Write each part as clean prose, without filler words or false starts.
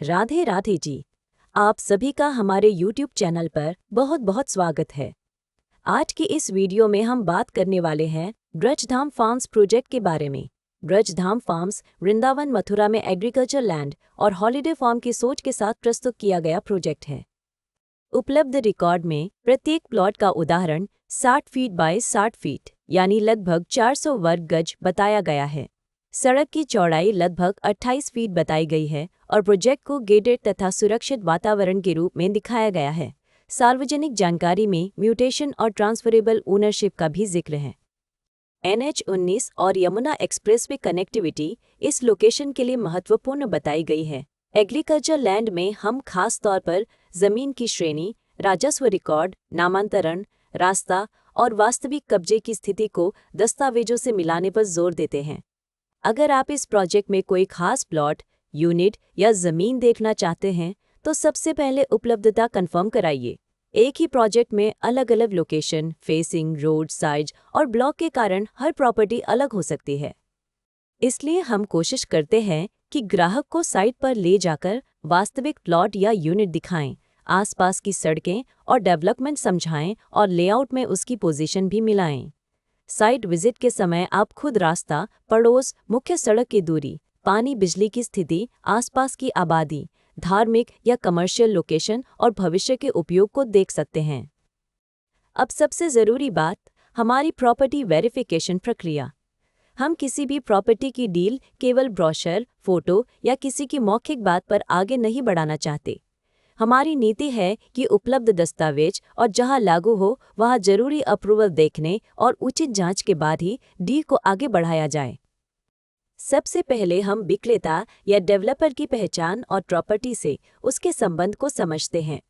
राधे राधे जी। आप सभी का हमारे YouTube चैनल पर बहुत बहुत स्वागत है। आज की इस वीडियो में हम बात करने वाले हैं ब्रजधाम फार्म्स प्रोजेक्ट के बारे में। ब्रजधाम फार्म्स वृंदावन मथुरा में एग्रीकल्चर लैंड और हॉलिडे फार्म की सोच के साथ प्रस्तुत किया गया प्रोजेक्ट है। उपलब्ध रिकॉर्ड में प्रत्येक प्लॉट का उदाहरण 60 फीट बाय 60 फीट यानी लगभग 400 वर्ग गज बताया गया है। सड़क की चौड़ाई लगभग 28 फीट बताई गई है और प्रोजेक्ट को गेटेड तथा सुरक्षित वातावरण के रूप में दिखाया गया है। सार्वजनिक जानकारी में म्यूटेशन और ट्रांसफरेबल ओनरशिप का भी जिक्र है। NH-19 और यमुना एक्सप्रेसवे कनेक्टिविटी इस लोकेशन के लिए महत्वपूर्ण बताई गई है। एग्रीकल्चर लैंड में हम खास तौर पर जमीन की श्रेणी, राजस्व रिकॉर्ड, नामांतरण, रास्ता और वास्तविक कब्जे की स्थिति को दस्तावेजों से मिलाने पर जोर देते हैं। अगर आप इस प्रोजेक्ट में कोई खास प्लॉट, यूनिट या जमीन देखना चाहते हैं तो सबसे पहले उपलब्धता कंफर्म कराइए। एक ही प्रोजेक्ट में अलग अलग लोकेशन, फेसिंग, रोड, साइज और ब्लॉक के कारण हर प्रॉपर्टी अलग हो सकती है। इसलिए हम कोशिश करते हैं कि ग्राहक को साइट पर ले जाकर वास्तविक प्लॉट या यूनिट दिखाएं, आसपास की सड़कें और डेवलपमेंट समझाएं और लेआउट में उसकी पोजीशन भी मिलाएं। साइट विजिट के समय आप खुद रास्ता, पड़ोस, मुख्य सड़क की दूरी, पानी बिजली की स्थिति, आसपास की आबादी, धार्मिक या कमर्शियल लोकेशन और भविष्य के उपयोग को देख सकते हैं। अब सबसे ज़रूरी बात, हमारी प्रॉपर्टी वेरिफिकेशन प्रक्रिया। हम किसी भी प्रॉपर्टी की डील केवल ब्रोशर, फोटो या किसी की मौखिक बात पर आगे नहीं बढ़ाना चाहते। हमारी नीति है कि उपलब्ध दस्तावेज और जहां लागू हो वहां जरूरी अप्रूवल देखने और उचित जांच के बाद ही डील को आगे बढ़ाया जाए। सबसे पहले हम विक्रेता या डेवलपर की पहचान और प्रॉपर्टी से उसके संबंध को समझते हैं।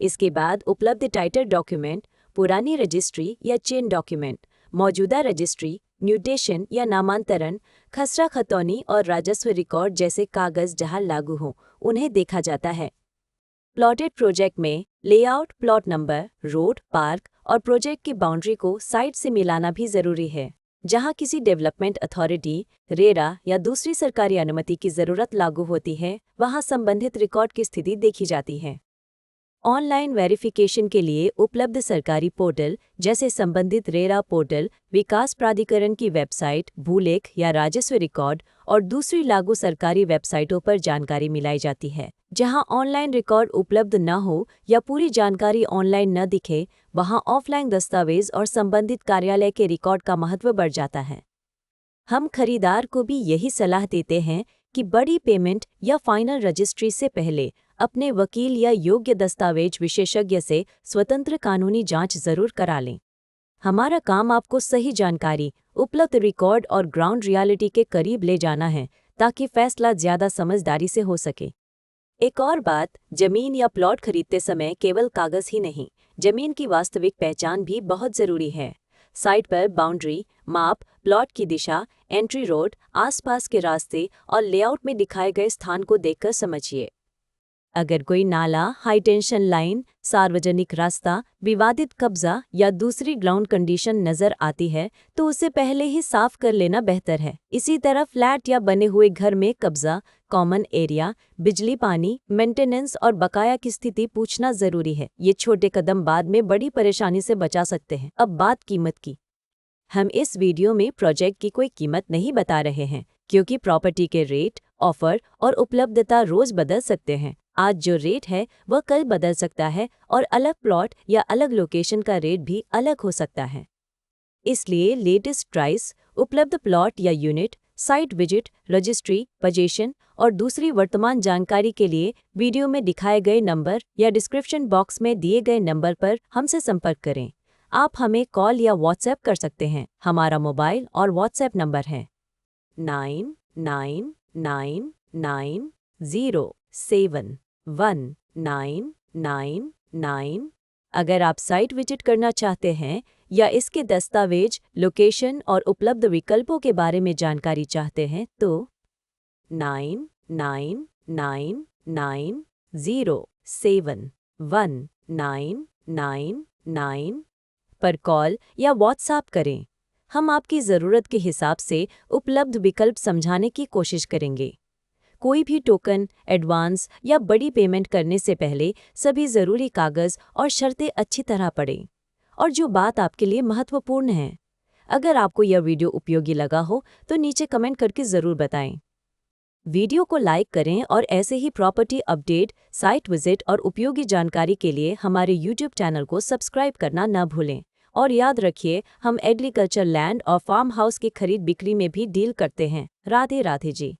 इसके बाद उपलब्ध टाइटल डॉक्यूमेंट, पुरानी रजिस्ट्री या चेन डॉक्यूमेंट, मौजूदा रजिस्ट्री, म्यूटेशन या नामांतरण, खसरा खतौनी और राजस्व रिकॉर्ड जैसे कागज जहां लागू हों उन्हें देखा जाता है। प्लॉटेड प्रोजेक्ट में layout, plot number, road, park और प्रोजेक्ट की बाउंड्री को साइट से मिलाना भी जरूरी है। जहां किसी डेवलपमेंट अथॉरिटी, रेरा या दूसरी सरकारी अनुमति की जरूरत लागू होती है, वहां संबंधित रिकॉर्ड की स्थिति देखी जाती है। ऑनलाइन वेरिफिकेशन के लिए उपलब्ध सरकारी पोर्टल जैसे संबंधित रेरा पोर्टल, विकास प्राधिकरण की वेबसाइट, भूलेख या राजस्व रिकॉर्ड और दूसरी लागू सरकारी वेबसाइटों पर जानकारी मिलाई जाती है। जहां ऑनलाइन रिकॉर्ड उपलब्ध न हो या पूरी जानकारी ऑनलाइन न दिखे, वहां ऑफलाइन दस्तावेज और संबंधित कार्यालय के रिकॉर्ड का महत्व बढ़ जाता है। हम खरीदार को भी यही सलाह देते हैं कि बड़ी पेमेंट या फाइनल रजिस्ट्री से पहले अपने वकील या योग्य दस्तावेज विशेषज्ञ से स्वतंत्र कानूनी जांच जरूर करा लें। हमारा काम आपको सही जानकारी, उपलब्ध रिकॉर्ड और ग्राउंड रियलिटी के करीब ले जाना है ताकि फैसला ज्यादा समझदारी से हो सके। एक और बात, जमीन या प्लॉट खरीदते समय केवल कागज ही नहीं, जमीन की वास्तविक पहचान भी बहुत जरूरी है। साइट पर बाउंड्री, माप, प्लॉट की दिशा, एंट्री रोड, आसपास के रास्ते और लेआउट में दिखाए गए स्थान को देखकर समझिए। अगर कोई नाला, हाई टेंशन लाइन, सार्वजनिक रास्ता, विवादित कब्जा या दूसरी ग्राउंड कंडीशन नजर आती है तो उसे पहले ही साफ कर लेना बेहतर है। इसी तरह फ्लैट या बने हुए घर में कब्जा, कॉमन एरिया, बिजली, पानी, मेंटेनेंस और बकाया की स्थिति पूछना जरूरी है। ये छोटे कदम बाद में बड़ी परेशानी से बचा सकते हैं। अब बात कीमत की। हम इस वीडियो में प्रोजेक्ट की कोई कीमत नहीं बता रहे हैं क्योंकि प्रॉपर्टी के रेट, ऑफर और उपलब्धता रोज बदल सकते हैं। आज जो रेट है वह कल बदल सकता है और अलग प्लॉट या अलग लोकेशन का रेट भी अलग हो सकता है। इसलिए लेटेस्ट प्राइस, उपलब्ध प्लॉट या unit, site visit, registry, position और दूसरी वर्तमान जानकारी के लिए वीडियो में दिखाए गए नंबर या डिस्क्रिप्शन बॉक्स में दिए गए नंबर पर हमसे संपर्क करें। आप हमें कॉल या व्हाट्सएप कर सकते हैं। हमारा मोबाइल और व्हाट्सएप नंबर है 999990719999। अगर आप साइट विजिट करना चाहते हैं या इसके दस्तावेज, लोकेशन और उपलब्ध विकल्पों के बारे में जानकारी चाहते हैं तो 999990719999 पर कॉल या व्हाट्सएप करें। हम आपकी ज़रूरत के हिसाब से उपलब्ध विकल्प समझाने की कोशिश करेंगे। कोई भी टोकन, एडवांस या बड़ी पेमेंट करने से पहले सभी ज़रूरी कागज़ और शर्तें अच्छी तरह पढ़ें। और जो बात आपके लिए महत्वपूर्ण है, अगर आपको यह वीडियो उपयोगी लगा हो तो नीचे कमेंट करके ज़रूर बताएं। वीडियो को लाइक करें और ऐसे ही प्रॉपर्टी अपडेट, साइट विजिट और उपयोगी जानकारी के लिए हमारे YouTube चैनल को सब्सक्राइब करना न भूलें। और याद रखिए, हम एग्रीकल्चर लैंड और फार्म हाउस की खरीद बिक्री में भी डील करते हैं। राधे राधे जी।